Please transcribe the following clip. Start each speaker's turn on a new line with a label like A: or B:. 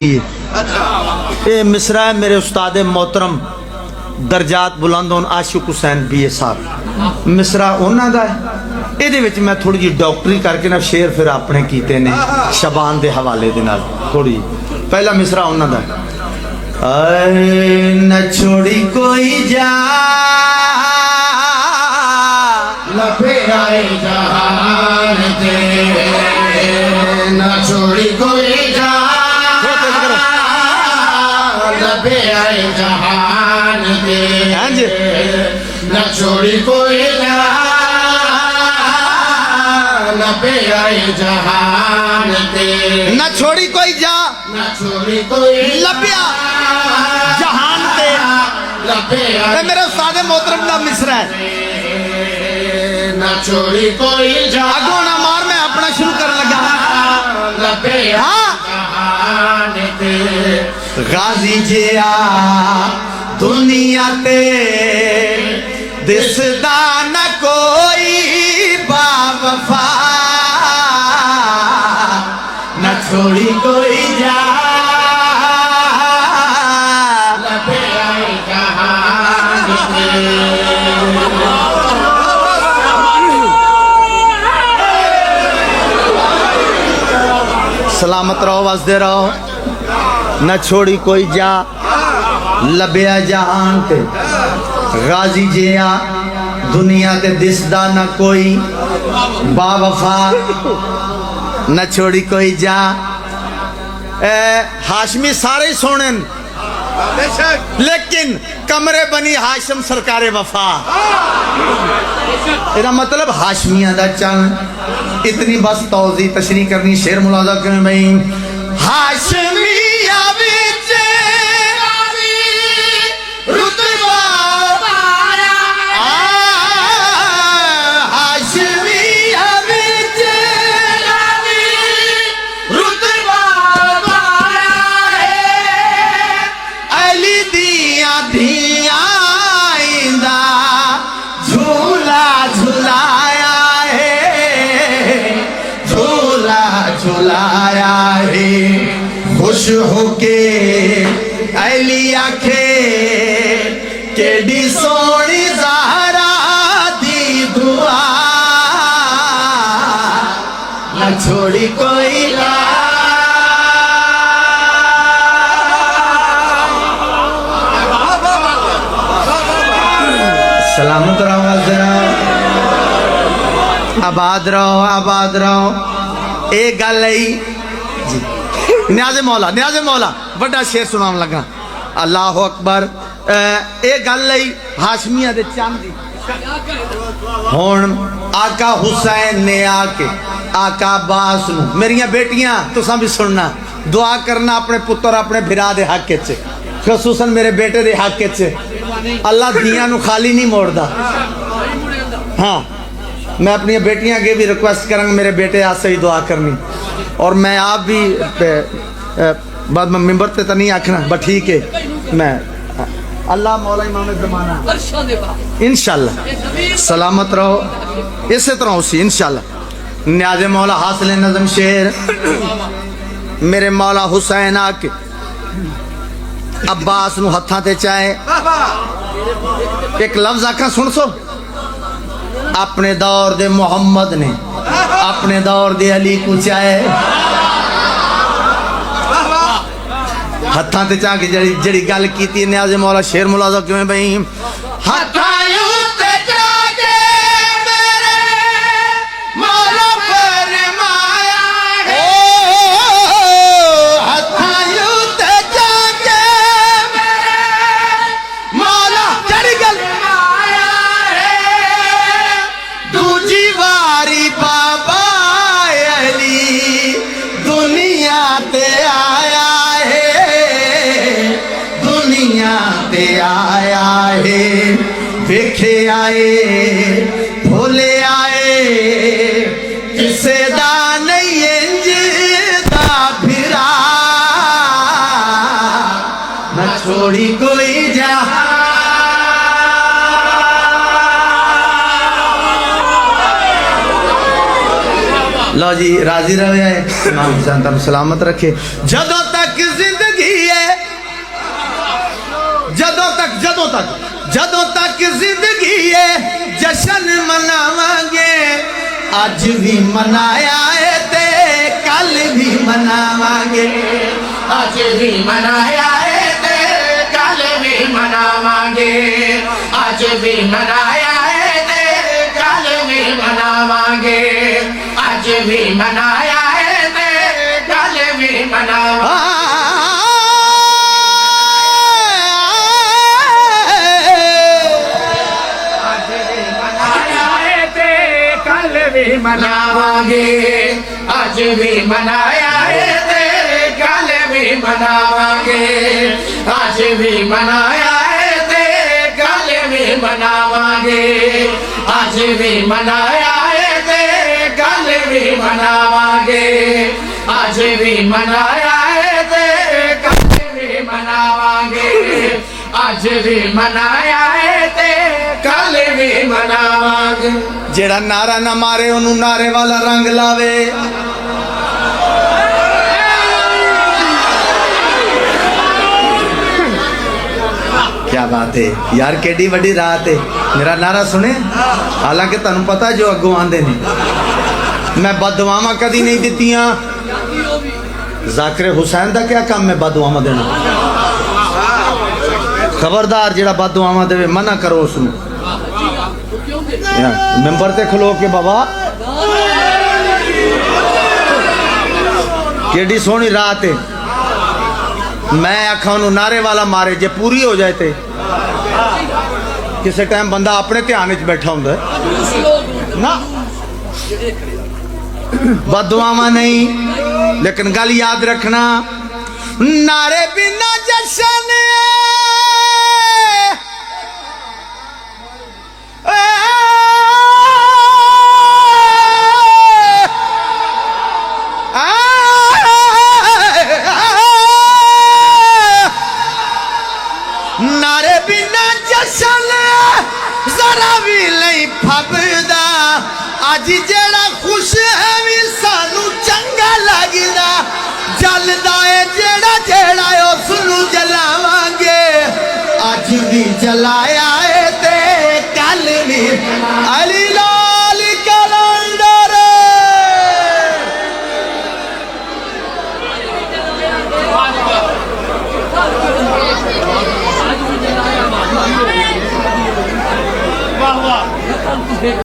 A: ये मिसरा है मेरे उस्ताद मोहतरम दर्जात बुलंद होन आशिक हुसैन बी ए साहब मिसरा उन्होंने दा है। ये मैं थोड़ी जी डॉक्टरी करके ना शेर फिर अपने कीते ने शबान के हवाले दे नाल थोड़ी पहला मिसरा उन्होंने दा न छोड़ी कोई जा
B: लपे आए जहान ते न छोड़ी कोई जा लपे आए जहान ते न छोड़ी कोई जा लपे आए जहान ते
A: न छोड़ी कोई जा
B: न छोड़ी कोई
A: लपिया जहान ते
B: लपे
A: ये मेरे उस्ताद मोहतरम दा मिसरा है।
B: न छोड़ी कोई जा
A: अगों ना मार मैं अपना शुरू कर लगा।
B: लपे
A: हाँ
B: जहान ते
A: गाजी जिया दुनिया ते दिसदा न कोई बावफा न छोड़ी कोई जा
B: लपे आए जहान ते
A: सलामत रहो वसदे रहो न छोड़ी कोई जा लबिया जहान ते गाजी जिया दुनिया ते दिसदा न कोई बावफा न छोड़ी कोई जा। हाशमी सारे ही सोने लेकिन कमरे बनी हाशम सरकारे वफा एदा मतलब हाशमिया दा चंद इतनी बस तौजी तशरी करनी शेर मुलाजा क्यों भाई हाशमिया विच रुतबा हाशमिया विच रुतबा अली दिया धिया इंदा झूला झुलाया है झूला झुलाया है खुश होके अली आखे केडी सोनी ज़हरा दी दुआ न छोड़ी कोई ला सलामत रहो आबाद रहो एक गल आई न्याज़े मौला बड़ा शेर सुनान लगा अल्लाह अकबर एक गल आई हाशमिया दे चांदी हुण आका हुसैन ने आके आका अब्बास नू मेरिया बेटियां तुसां भी सुनना दुआ करना अपने पुत्र अपने भिरा दे हक च खसूसन मेरे बेटे दे हक च अल्लाह दियां नू खाली नहीं मोड़दा। हाँ मैं अपनी बेटियां के भी रिक्वेस्ट करूँगा मेरे बेटे आज से ही दुआ करनी और मैं आप भी बाद में मिंबर पे तो नहीं आखना बट ठीक है मैं अल्लाह मौला इमाम ज़माना इंशाल्लाह सलामत रहो इसी तरह उसी इंशाल्लाह न्याज़े मौला हासिल नज़म शेर मेरे मौला हुसैन आके अब्बास नू हत्थां ते चाहे एक लफ्ज आखा सुन सो अपने दौर दे मोहम्मद ने अपने दौर दे अली को चाहे हत्थां ते चाह के जड़ी गल कीती न्याज़े मौला शेर मुलाजा क्यों भाई हत्थां उत्ते चाह के मेरे मौला फरमाया हत्थां उत्ते चाह के मेरे मौला जड़ी गल दूजी वारी बाबा अली दुनिया ते आया है दुनिया ते आया है देखे आए भोले आए किसे दा नहीं इंज दा फिरा न छोड़ी कोई जा लो जी राजी रहे इमाम हुसैन तब सलामत रखे जदों तक जदों तक जिंदगी है जशन मनावांगे अज भी मनाया है ते कल भी मनावांगे
B: आज भी मनाया है ते कल भी मनावांगे आज भी मनाया है ते कल भी मनावांगे आज भी मनाया है ते कल भी मनावांगे मनावांगे आज भी मनाया है ते कल भी मनावांगे आज भी मनाया है ते कल भी मनावांगे आज भी मनाया है ते कल भी मनावांगे आज भी मनाया है ते कल भी मनावांगे आज भी मनाया है ते कल भी मनावांगे
A: जेड़ा नारा ना मारे ओनू नारे वाला रंग लावे क्या बात है यार केडी वड्डी रात है मेरा नारा सुने हालांकि तुहानू पता जो अगों आंदे ने मैं बददुआवां कदी नहीं दित्तियां जाकिर हुसैन दा क्या काम है बददुआवां देना खबरदार जेड़ा बददुआवां देवे मना करो उसनू मेंबर ते खलो के बाबा केडी सोहनी रात है मैं आखा उन्होंने नारे वाला मारे जे पूरी हो जाए थे किसी टाइम बंदा अपने ध्यान च बैठा होंगे ना बददुआवां नहीं लेकिन गल याद रखना नारे बिना जशन नारे बिना जशन जरा भी नहीं फबदा अज जेड़ा खुश है भी सानू चंगा लगदा जलदा है जेड़ा जेड़ा उसनू जलावांगे अज भी जलाया